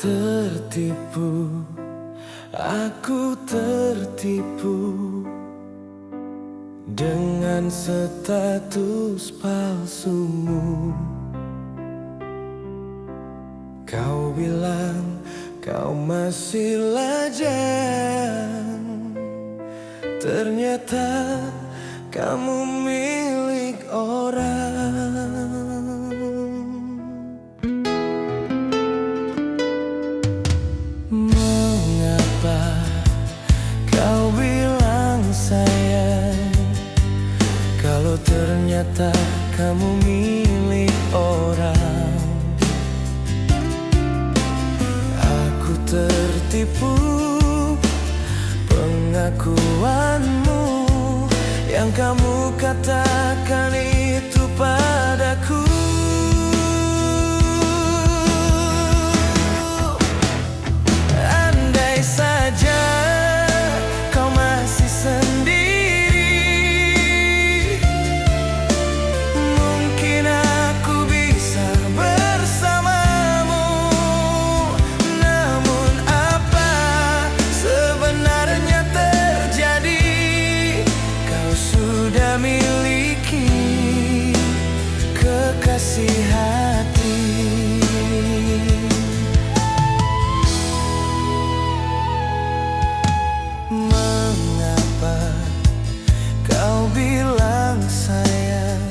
tertipu, aku tertipu dengan status palsumu. Kau bilang kau masih lajang, ternyata kamu milik orang. Mengapa kau bilang sayang, kalau ternyata kamu milik orang? Aku tertipu pengakuanmu yang kamu katakan itu padaku. Andai saja kau masih sendiri, mungkin aku bisa bersamamu. Namun apa sebenarnya terjadi? Kau sudah miliki kekasih hati. Mengapa kau bilang sayang,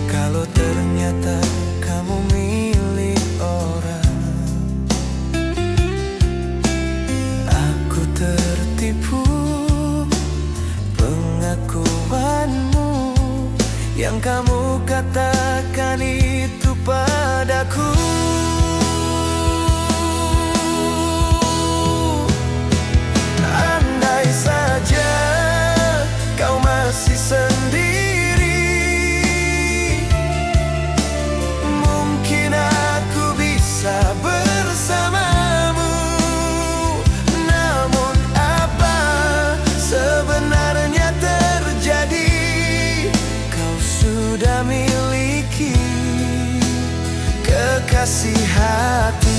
kalau ternyata kamu milik orang? Aku tertipu pengakuanmu yang kamu katakan itu padaku. Andai saja kau masih sendiri, mungkin aku bisa bersamamu. Namun apa sebenarnya terjadi? Kau sudah miliki kekasih hati.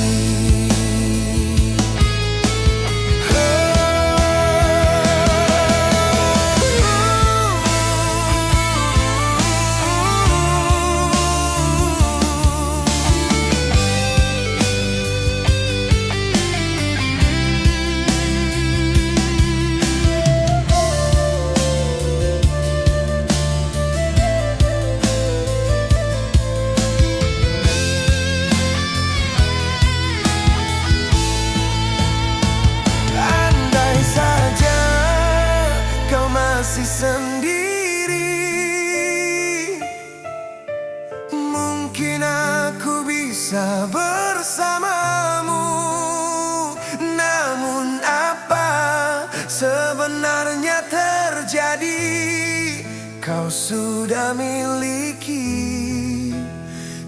Masih sendiri, mungkin aku bisa bersamamu. Namun apa sebenarnya terjadi? Kau sudah miliki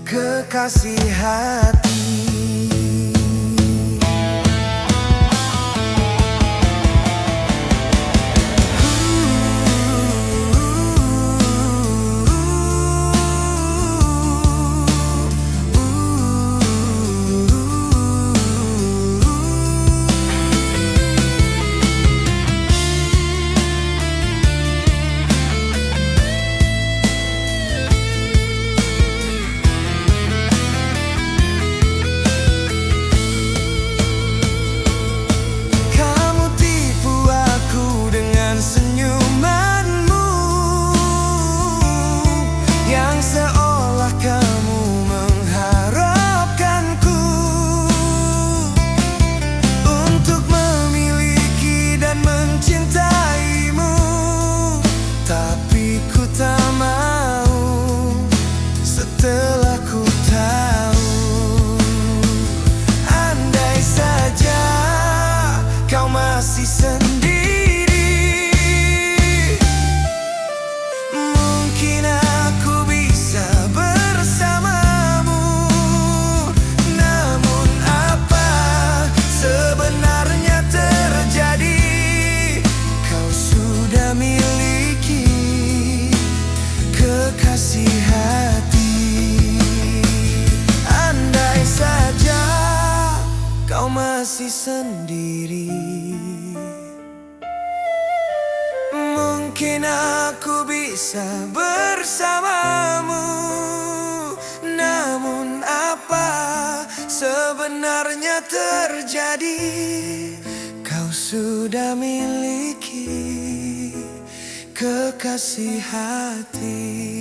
kekasih hati. masih sendiri. Mungkin aku bisa bersamamu, namun apa sebenarnya terjadi? Kau sudah miliki kekasih hati.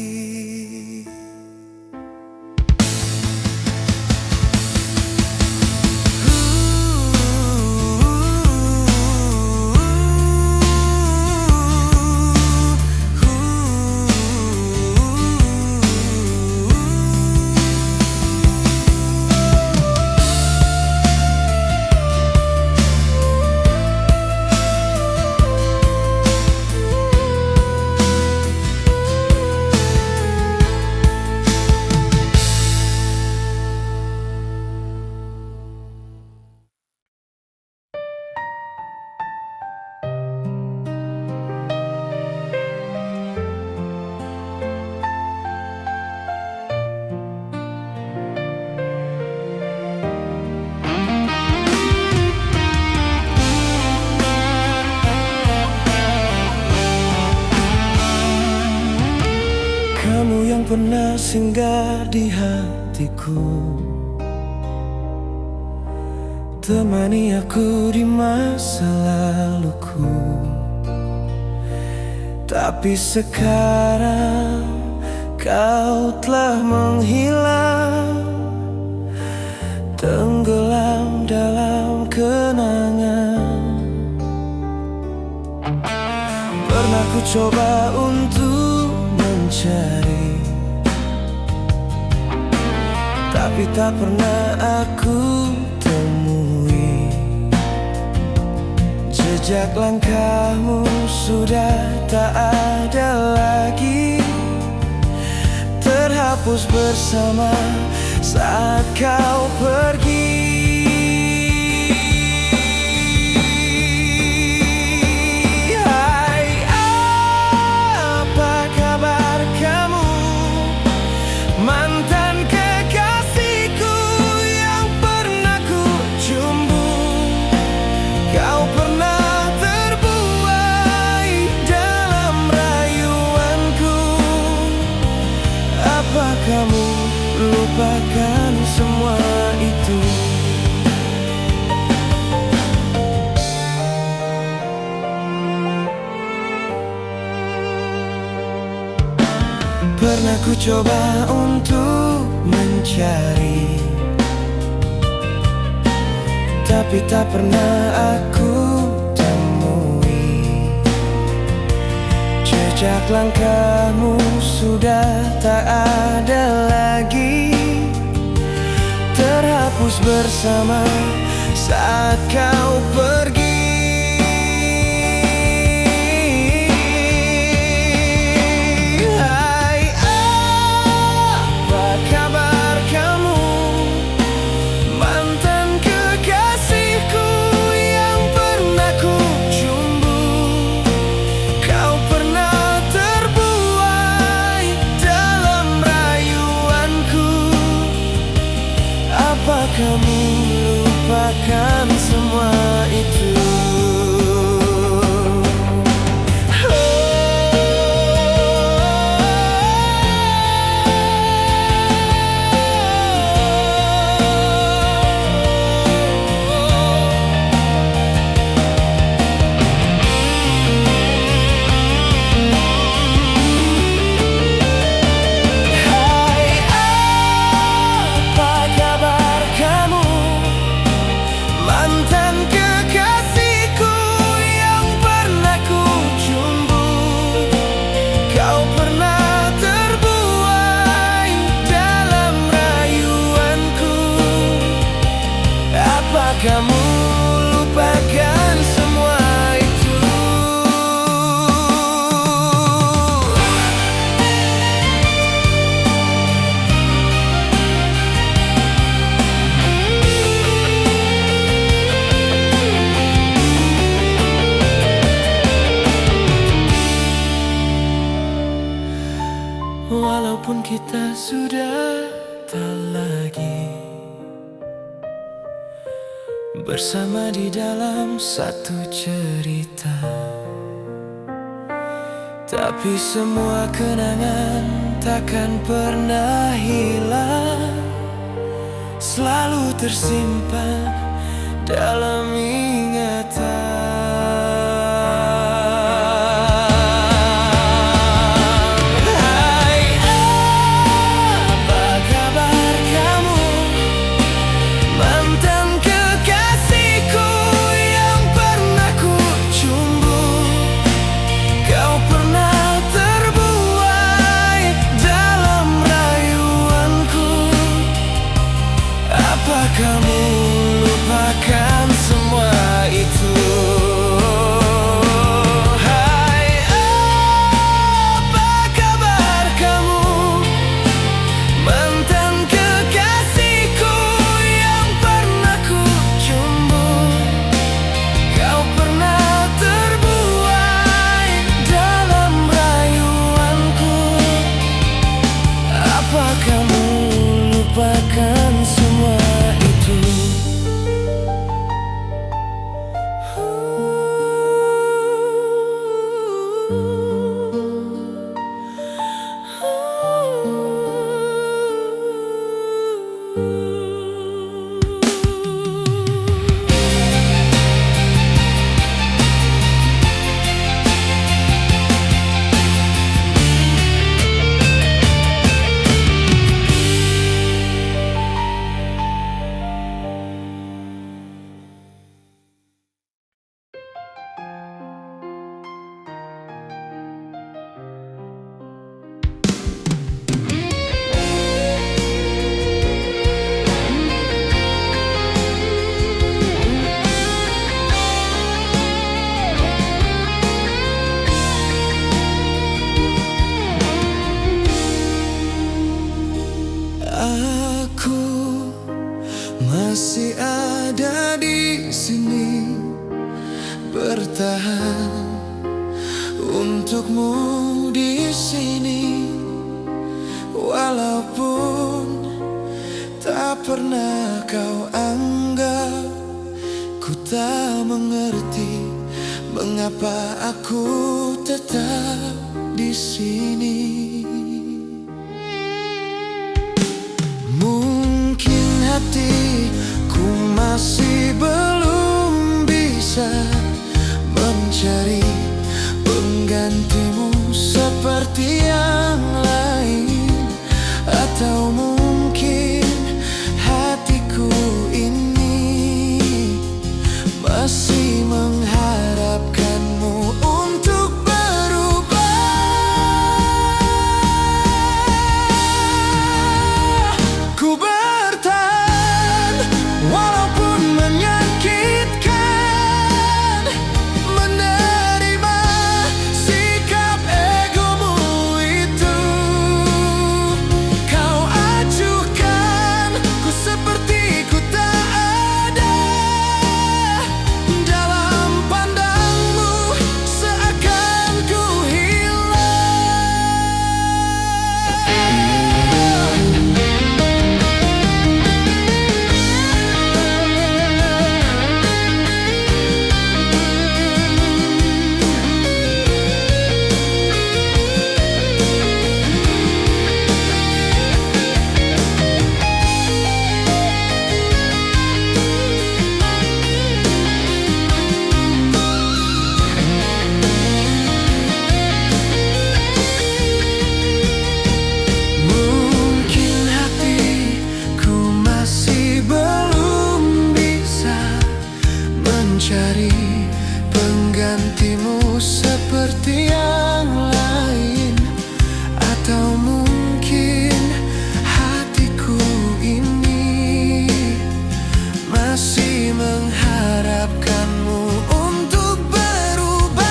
Kamu yang pernah singgah di hatiku, temani aku di masa laluku. Tapi sekarang kau telah menghilang, tenggelam dalam kenangan. Pernah ku coba untuk mencari, tapi tak pernah aku temui. Jejak langkahmu sudah tak ada lagi, terhapus bersama saat kau pergi. Kamu lupakan semua itu. Pernah ku coba untuk mencari, tapi tak pernah aku temui. Jejak langkahmu sudah tak ada lagi, terhapus bersama saat kau pergi. Hai, apa kabar kamu, mantan kekasihku yang pernah ku cumbu? Kau pernah terbuai dalam rayuanku. Apa kamu lupakan semua itu? Kamu lupakan semua itu. Walaupun kita sudah tak lagi bersama di dalam satu cerita. Tapi semua kenangan takkan pernah hilang, selalu tersimpan dalam ingatan. Kamu lupakan semua itu. Hai, apa kabar kamu, mantan kekasihku yang pernah ku cumbu. Kau pernah terbuai dalam rayuanku. Apa kamu lupakan semua itu? Aku masih ada di sini, bertahan untukmu di sini. Walaupun tak pernah kau anggap, ku tak mengerti mengapa aku tetap di sini. Mungkin hatiku masih belum bisa mencari penggantimu seperti yang lain. Atau mungkin hatiku ini masih mengharapkanmu untuk berubah. Ku bertahan walaupun menyakitkan, menerima sikap egomu itu. Kau acuhkan ku seperti ku tak ada, dalam pandangmu seakan ku hilang. Mungkin hatiku masih belum bisa mencari penggantimu seperti yang lain. Atau mungkin hatiku ini masih mengharapkanmu untuk berubah.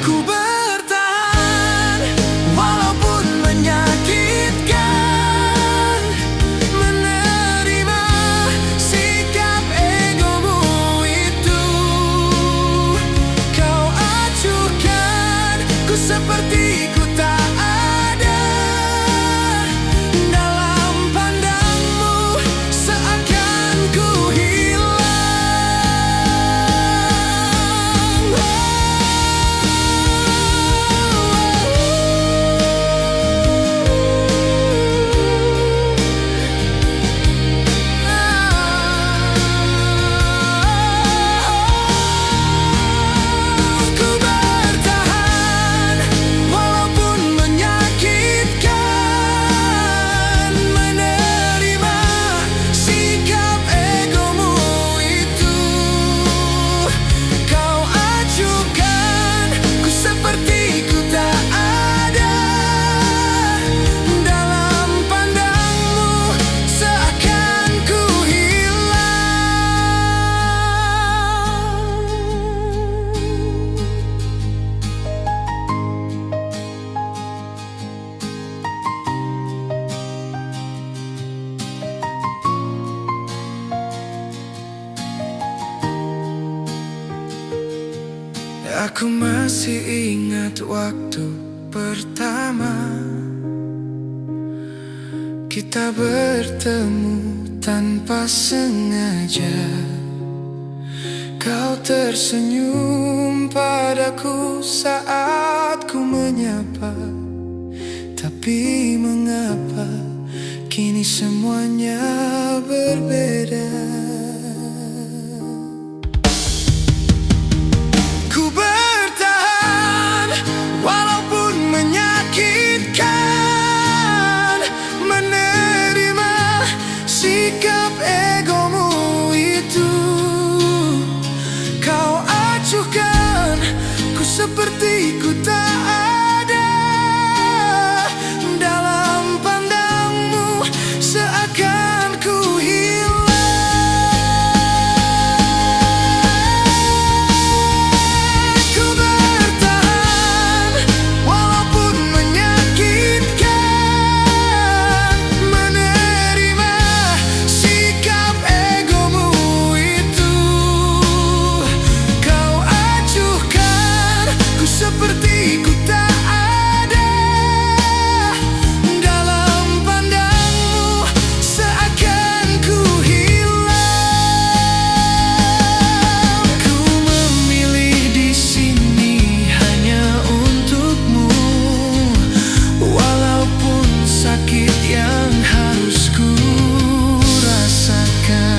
Ku bertahan walaupun menyakitkan, menerima Aku masih ingat waktu pertama kita bertemu tanpa sengaja. Kau tersenyum padaku saat ku menyapa. Tapi mengapa kini semuanya berbeda? Ku bertahan walaupun menyakitkan, menerima sikap egomu itu. Kau acuhkan ku seperti ku tak ada. Dalam pandangmu seakan ku seperti ku tak ada. Dalam pandangmu seakan ku hilang. Ku memilih di sini hanya untukmu, walaupun sakit yang harus ku rasakan.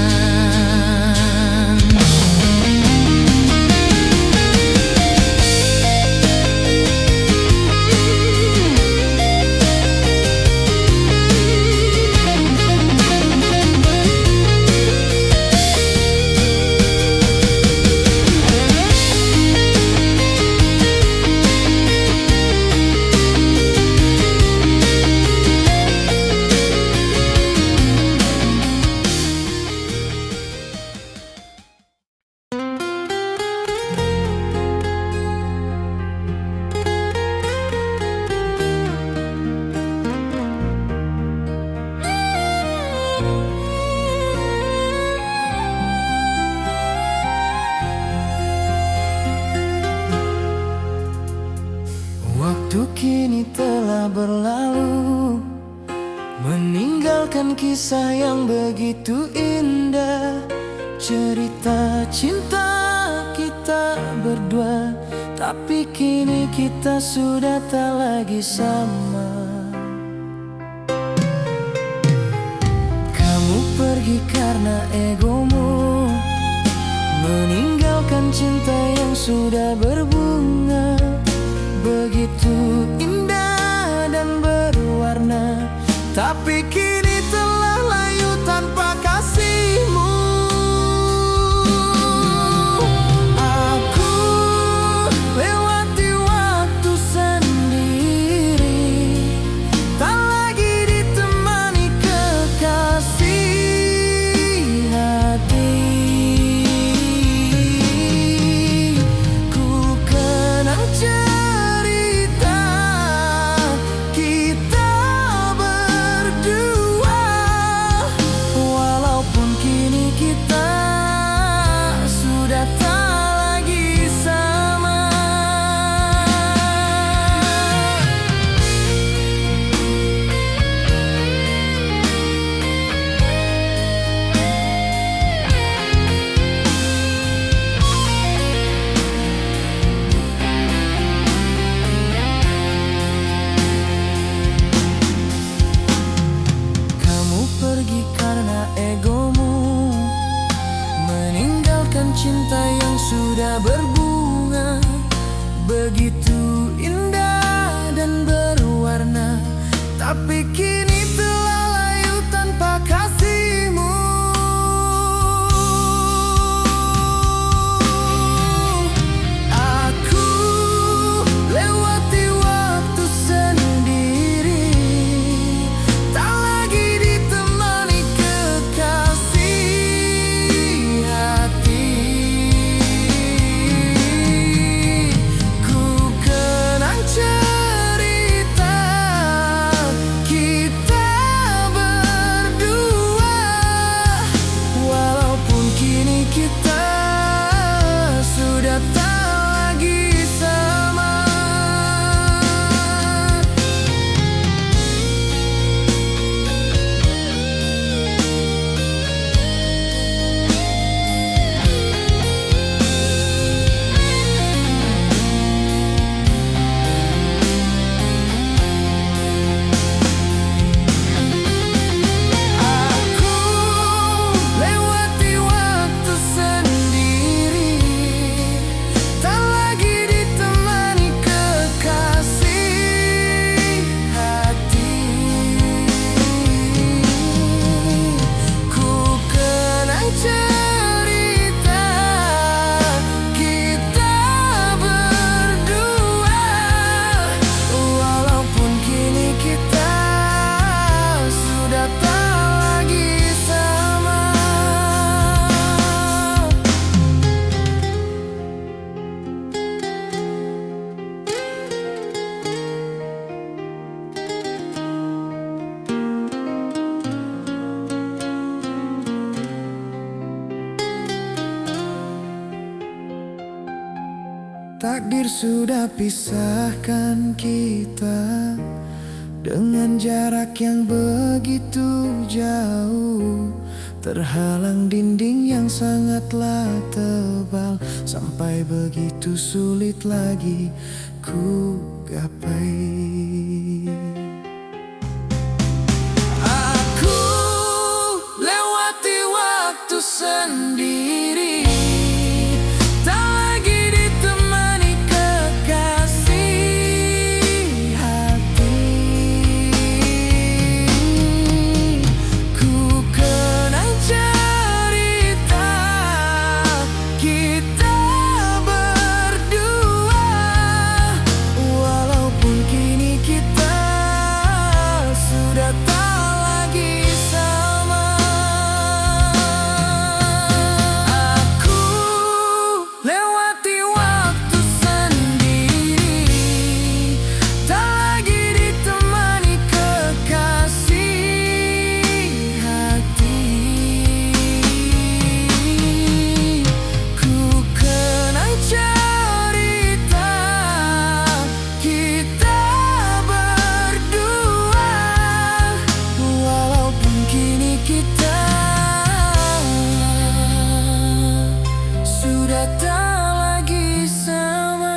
Waktu kini telah berlalu, meninggalkan kisah yang begitu indah. Cerita cinta kita berdua, tapi kini kita sudah tak lagi sama. Kamu pergi karena egomu, meninggalkan cinta yang sudah berbunga. Begitu indah dan berwarna, tapi kini telah layu tanpa kasihmu. Aku lewati waktu sendiri, tak lagi ditemani kekasih hati. Ku kenang cinta yang sudah berbunga, begitu indah dan berwarna, tapi kini telah layu tanpa kasihmu. Aku lewati waktu sendiri, tak lagi ditemani kekasih hati. Cerita kita Takdir sudah pisahkan kita dengan jarak yang begitu jauh, terhalang dinding yang sangatlah tebal, sampai begitu sulit lagi ku gapai. Aku lewati waktu sendiri, tak lagi ditemani kekasih hati. Ku kenang cerita kita berdua, walaupun kini kita sudah tak lagi sama. Aku lewati waktu sendiri, tak lagi ditemani kekasih hati. Ku kenang cerita kita berdua, walaupun kini kita sudah tak lagi sama.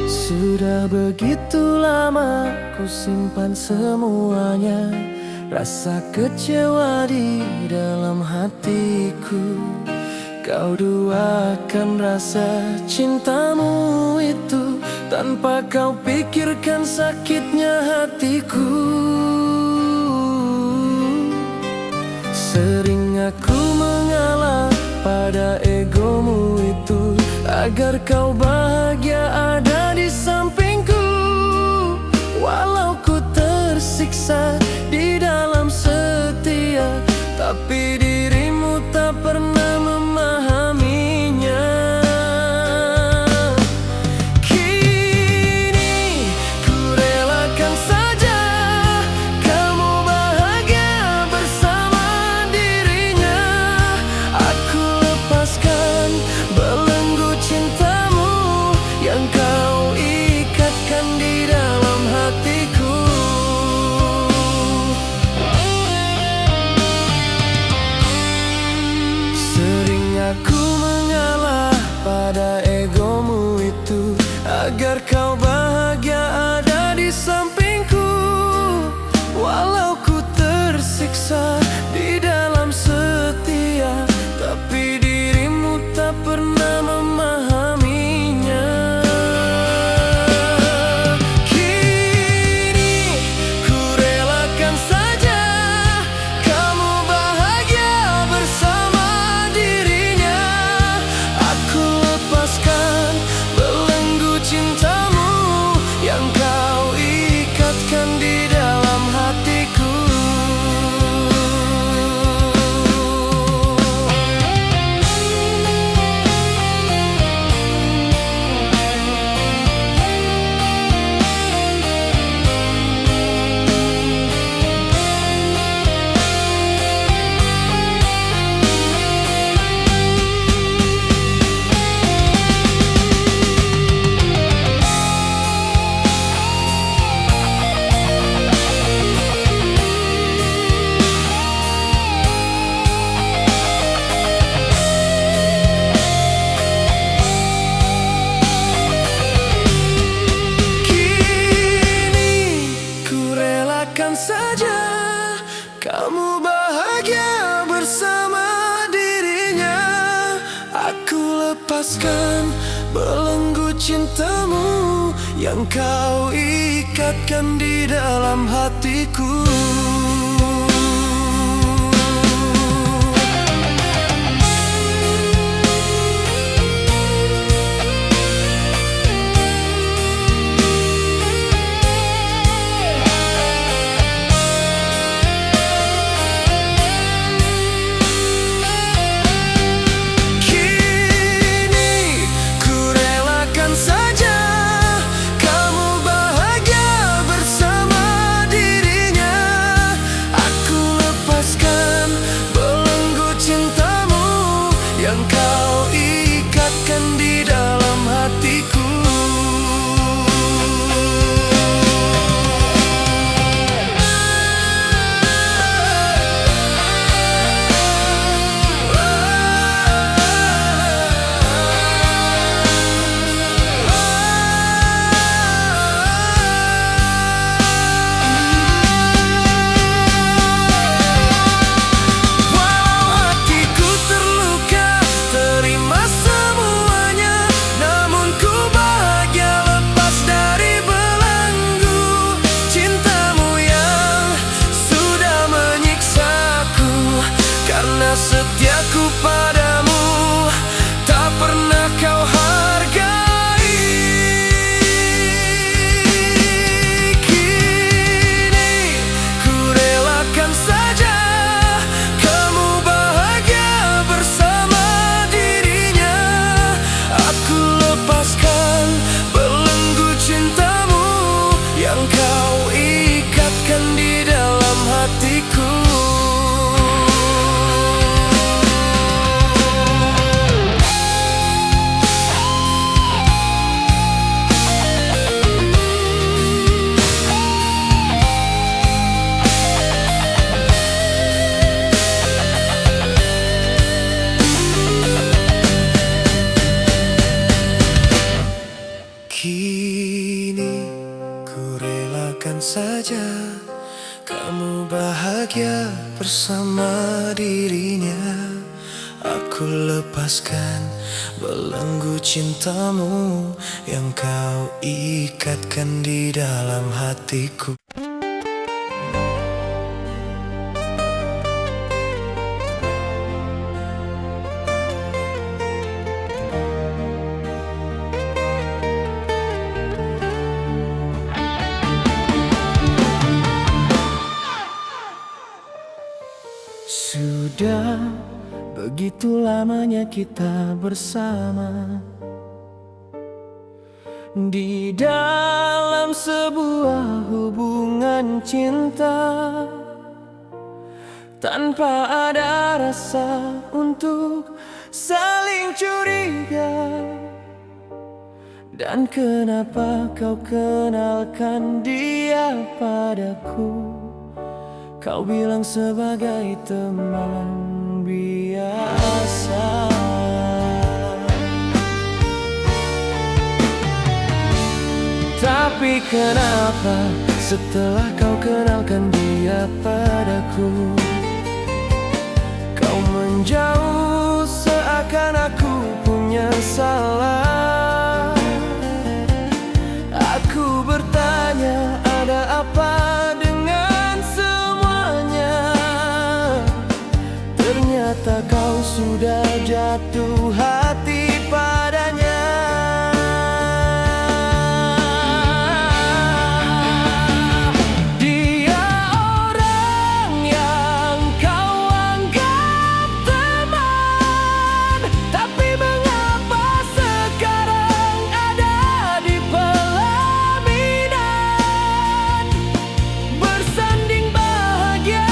Sudah begitu lama ku simpan semuanya, rasa kecewa di dalam hatiku. Kau duakan rasa cintamu itu, tanpa kau pikirkan sakitnya hatiku. Sering aku mengalah pada egomu itu, agar kau bahagia ada di sampingku. Walau ku tersiksa di dalam setia, tapi dirimu tak pernah memahaminya. Kini ku relakan saja kamu bahagia bersama dirinya. Aku lepaskan belenggu cintamu yang kau ikatkan di dalam hatiku. Sering aku mengalah pada egomu itu, agar kau bahagia ada di sampingku. Walau ku tersiksa di dalam setia, tapi dirimu tak pernah memahaminya. Kini ku relakan saja kamu bahagia bersama dirinya. Aku lepaskan belenggu cintamu yang kau ikatkan di dalam hatiku. Biarkan saja kamu bahagia bersama dirinya. Aku lepaskan belenggu cintamu yang kau ikatkan di dalam hati. hatiku. Setiaku padamu tak pernah kau hargai. Kini ku relakan saja kamu bahagia bersama dirinya. Aku lepaskan belenggu cintamu yang kau ikatkan di dalam hatiku. Kini ku relakan saja kamu bahagia bersama dirinya. Aku lepaskan belenggu cintamu yang kau ikatkan di dalam hatiku. Sudah begitu lamanya kita bersama di dalam sebuah hubungan cinta, tanpa ada rasa untuk saling curiga. Dan kenapa kau kenalkan dia padaku? Kau bilang sebagai teman biasa. Tapi kenapa setelah kau kenalkan dia padaku, kau menjauh seakan aku punya salah? Aku bertanya, ada apa dengan semuanya? Ternyata kau sudah jatuh hati padanya. Dia orang yang kau anggap teman, tapi mengapa sekarang ada di pelaminan, bersanding bahagia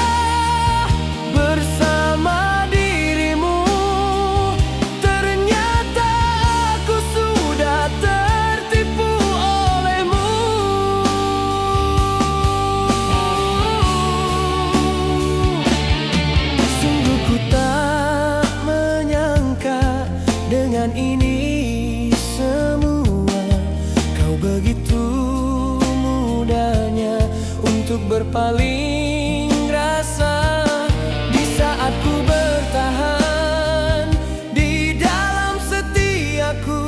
bersama dirimu? Ternyata aku sudah tertipu olehmu. Sungguh ku tak menyangka dengan ini semua, kau begitu mudahnya untuk berpaling rasa. Di saat ku bertahan di dalam setiaku,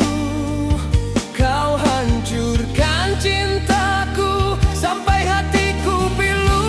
kau hancurkan cintaku sampai hatiku pilu.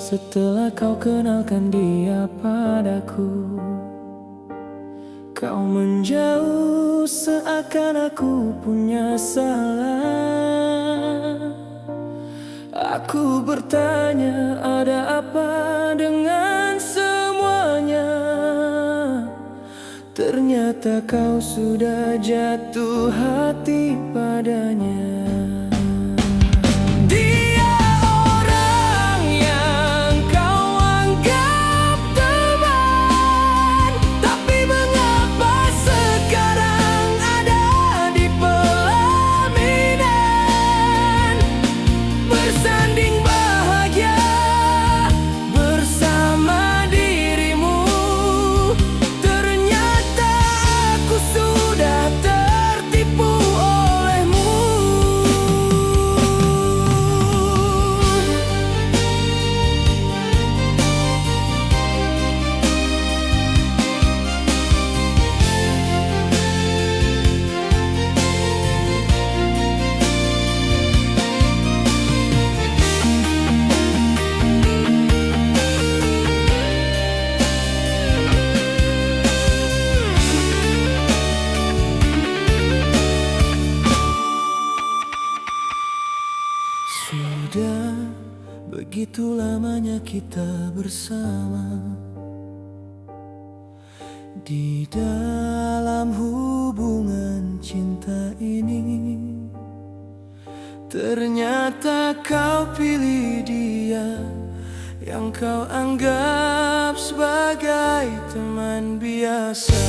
setelah kau kenalkan dia padaku. Kau menjauh seakan aku punya salah. Aku bertanya, ada apa dengan semuanya? Ternyata kau sudah jatuh hati padanya. Sudah begitu lamanya kita bersama di dalam hubungan cinta ini. Ternyata kau pilih dia yang kau anggap sebagai teman biasa.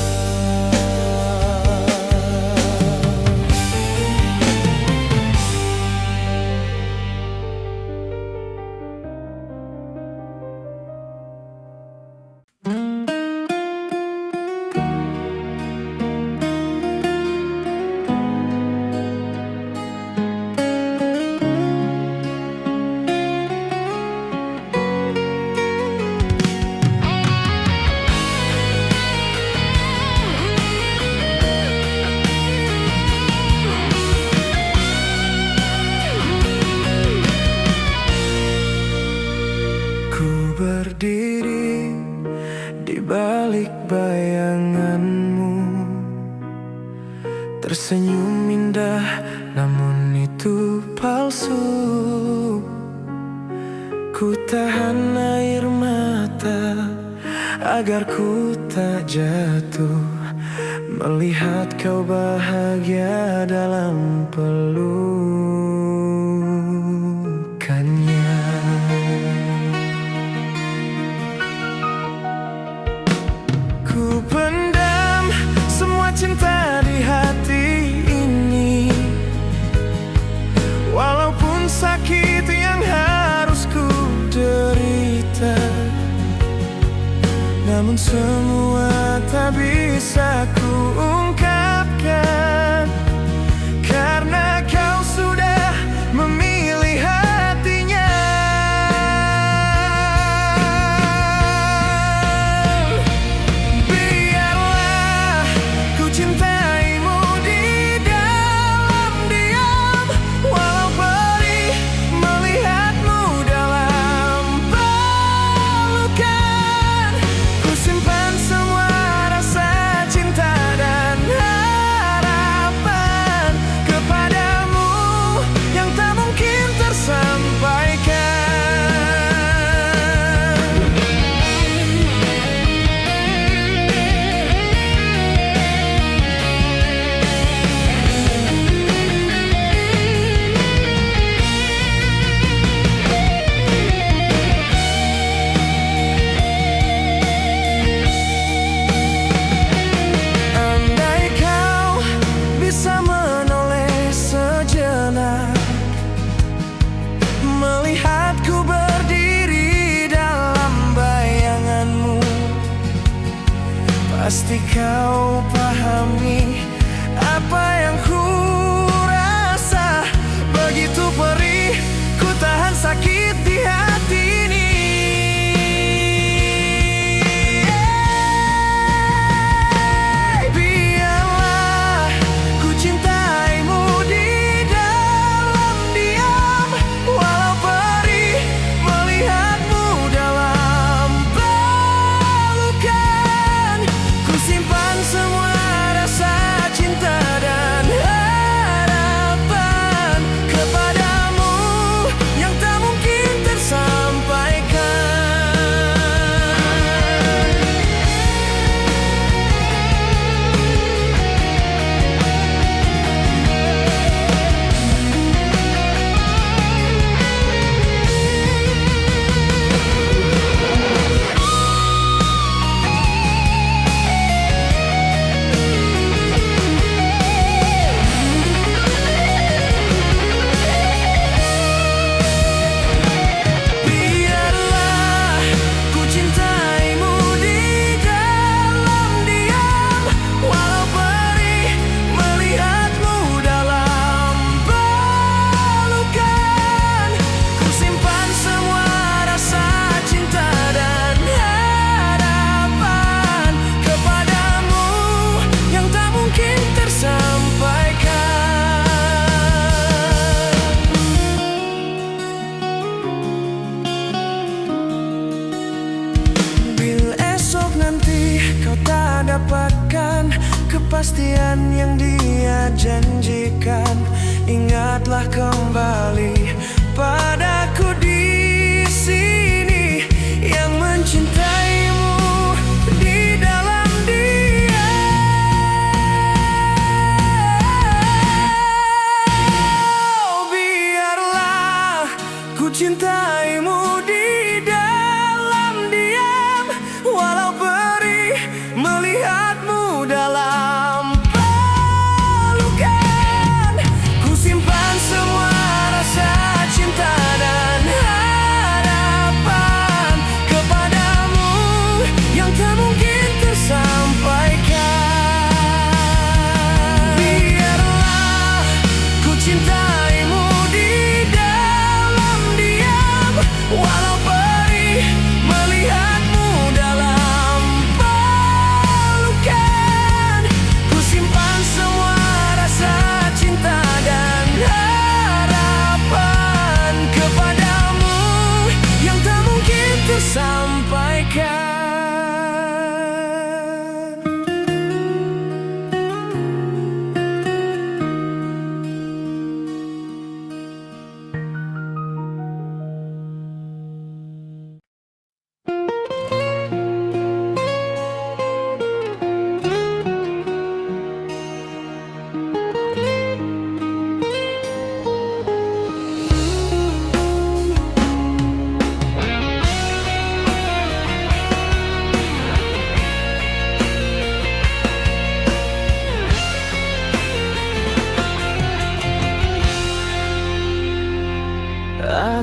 Berdiri di balik bayanganmu, tersenyum indah namun itu palsu. Ku tahan air mata agar ku tak jatuh melihat kau bahagia dalam pelukannya. Ku pendam semua cinta di hati ini, walaupun sakit yang harus ku derita. Namun semua tak bisa ku ungkapkan, karena kau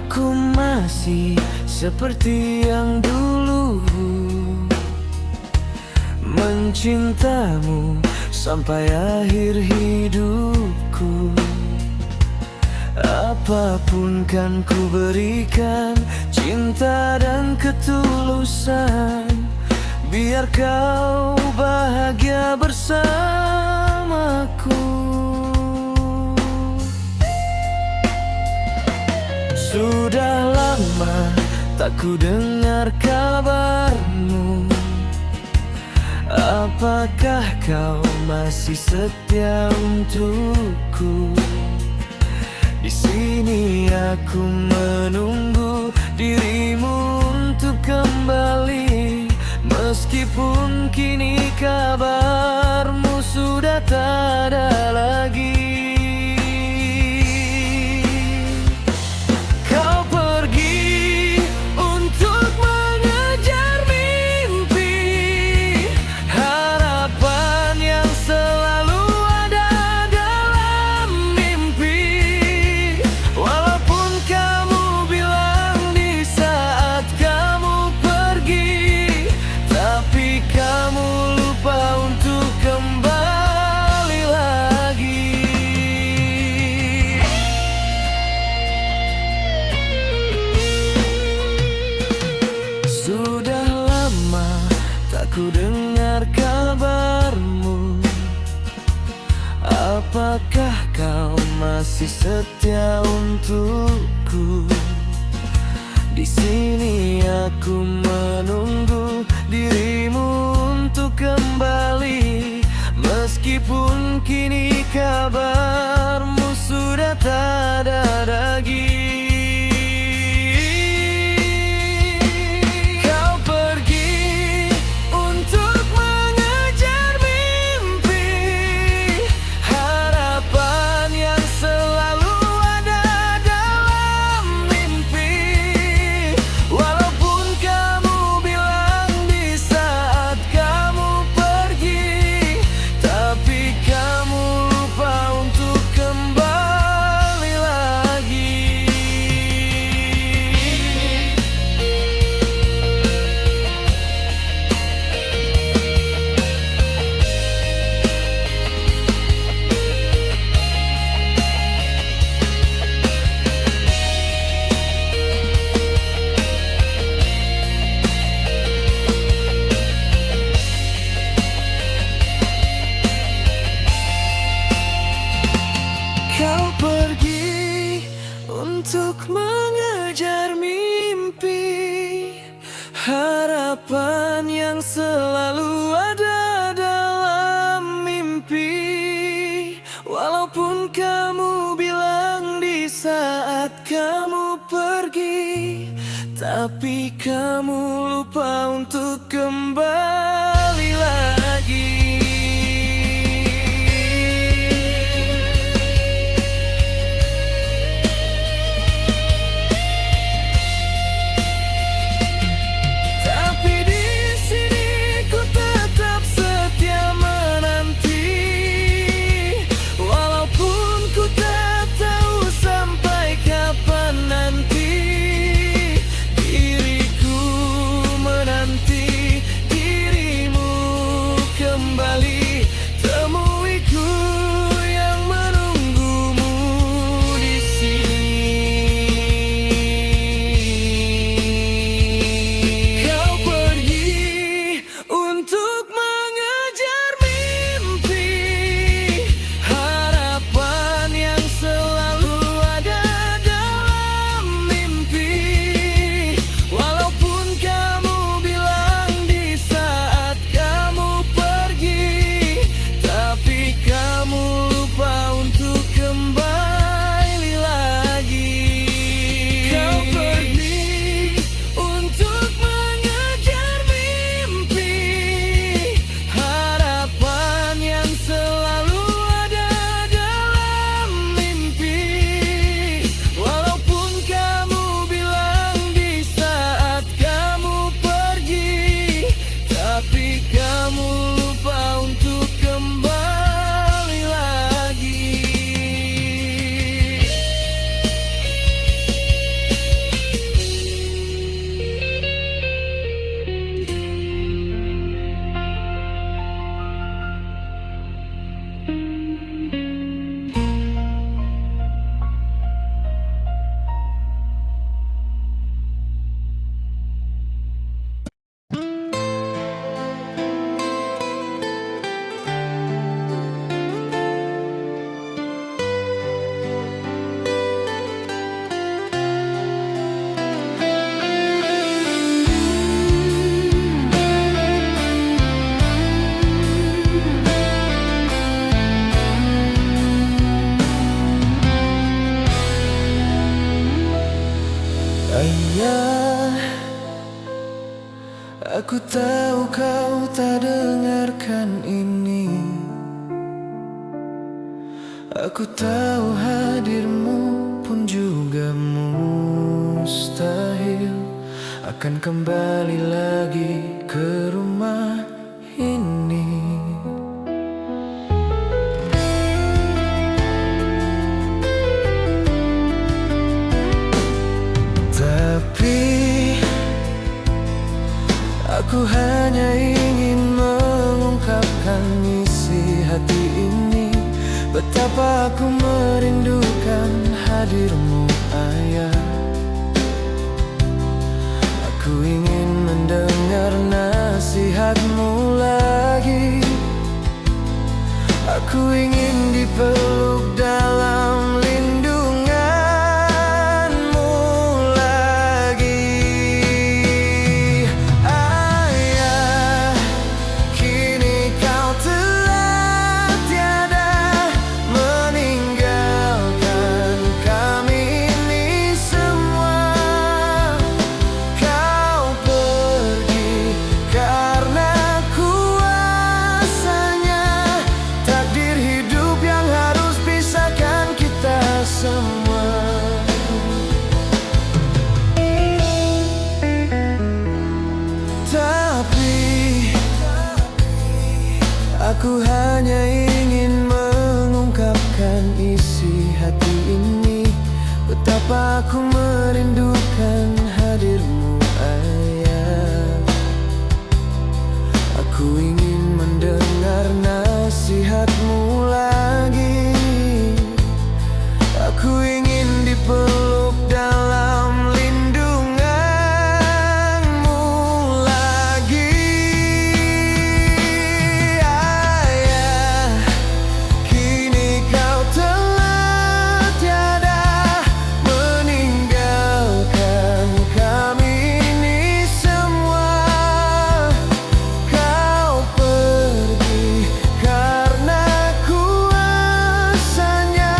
Aku masih seperti yang dulu, mencintamu sampai akhir hidupku. Apapun kan ku berikan, cinta dan ketulusan, biar kau bahagia bersamaku. Sudah lama tak ku dengar kabarmu. Apakah kau masih setia untukku? Di sini aku menunggu dirimu untuk kembali, meskipun kini kabarmu sudah tak ada lagi. Sudah lama tak ku dengar kabarmu. Apakah kau masih setia untukku? Di sini aku menunggu dirimu untuk kembali, meskipun kini kabarmu sudah tak ada lagi. Kau pergi untuk mengejar mimpi, harapan yang selalu ada dalam mimpi. Walaupun kamu bilang di saat kamu pergi, tapi kamu lupa untuk kembali lagi. Diriku menanti dirimu. Aku tahu kau tak dengarkan ini. Aku tahu hadirmu pun juga mustahil akan kembali lagi ke rumah ini. Tapi aku hanya ingin mengungkapkan isi hati ini. Betapa aku merindukan hadirmu, Ayah. Aku ingin mendengar nasihatmu lagi. Aku ingin dipeluk dalam lindunganmu lagi. Ayah, kini kau telah tiada, meninggalkan kami ini semua. Kau pergi karena kuasanya takdir hidup yang harus pisahkan kita semua. Tapi aku hanya ingin mengungkapkan isi hati ini. Betapa aku merindukan hadirmu, Ayah. Aku ingin mendengar nasihatmu lagi. Aku ingin dipeluk dalam lindunganmu lagi. Ayah, kini kau telah tiada, meninggalkan kami ini semua. Kau pergi karena kuasanya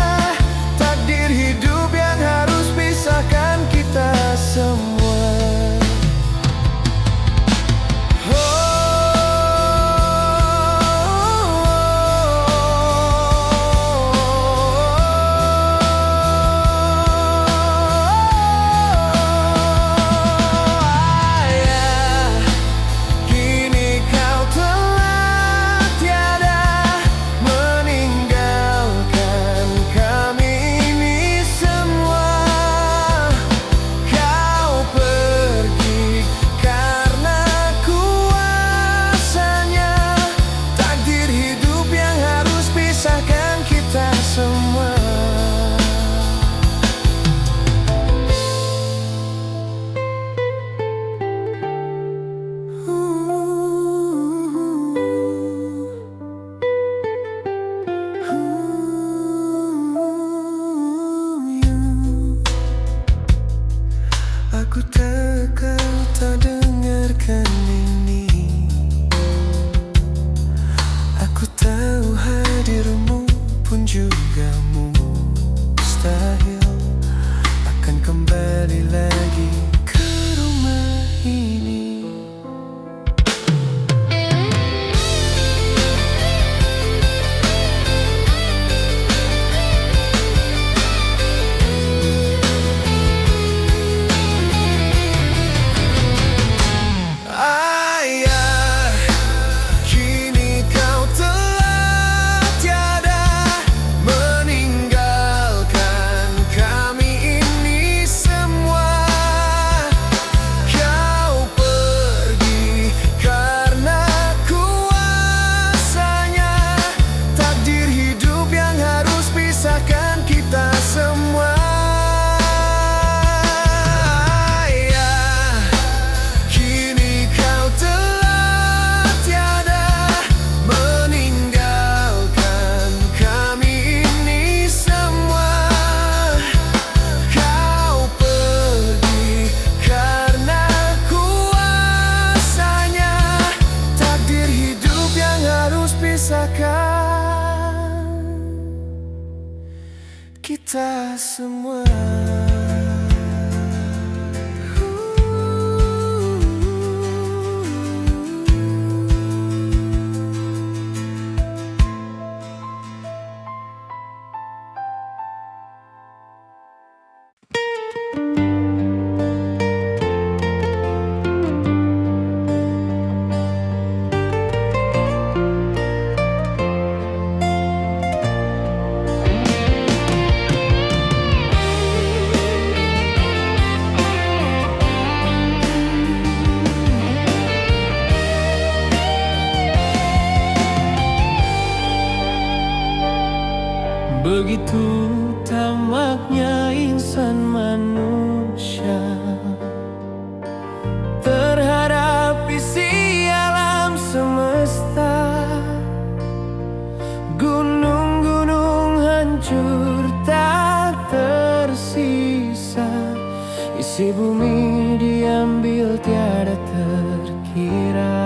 takdir hidup yang harus pisahkan kita semua. Ayah, kini kau telah tiada, meninggalkan kami ini semua. Kau pergi karena kuasanya takdir hidup yang harus pisahkan kita semua. Aku tak kau tak dengarkan ini. Aku tahu hadirmu pun juga mustahil akan kembali lagi ke rumah ini. Ayah, kini kau telah tiada, meninggalkan kami ini semua. Kau pergi karena kuasanya takdir hidup yang harus pisahkan kita semua. Ayah, kini kau telah tiada, meninggalkan kami ini semua. Kau pergi karena kuasanya takdir hidup yang harus pisahkan kita semua. Begitu tamaknya insan manusia terhadap isi alam semesta. Gunung-gunung hancur tak tersisa, isi bumi diambil tiada terkira.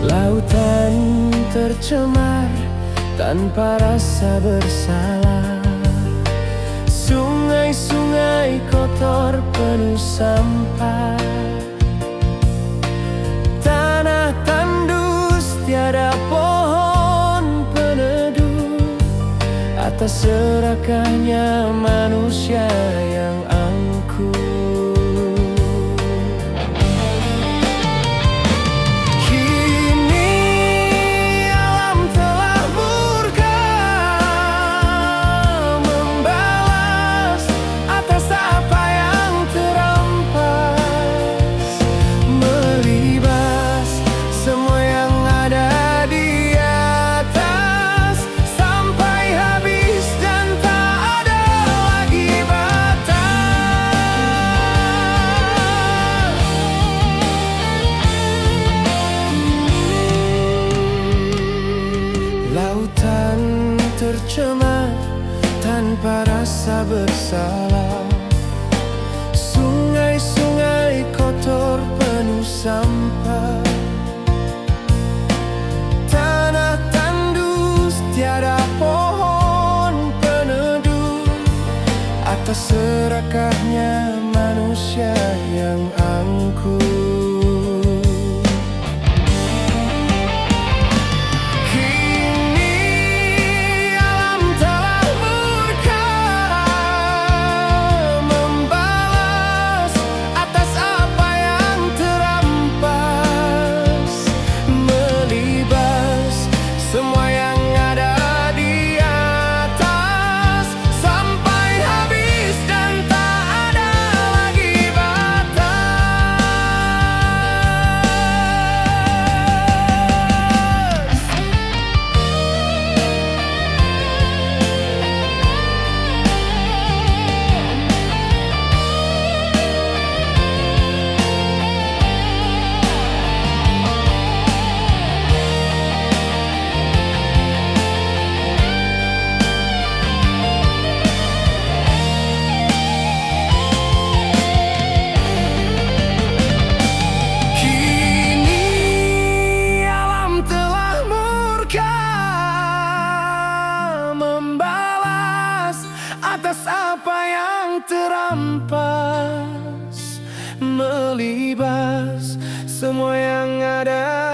Lautan tercemar tanpa rasa bersalah, sungai-sungai kotor penuh sampah, tanah tandus tiada pohon peneduh, atas serakahnya manusia yang angkuh. Lautan tercemar tanpa rasa bersalah, sungai-sungai kotor penuh sampah, tanah tandus tiada pohon peneduh, atas serakahnya manusia yang angkuh. Atas apa yang terampas, melibas semua yang ada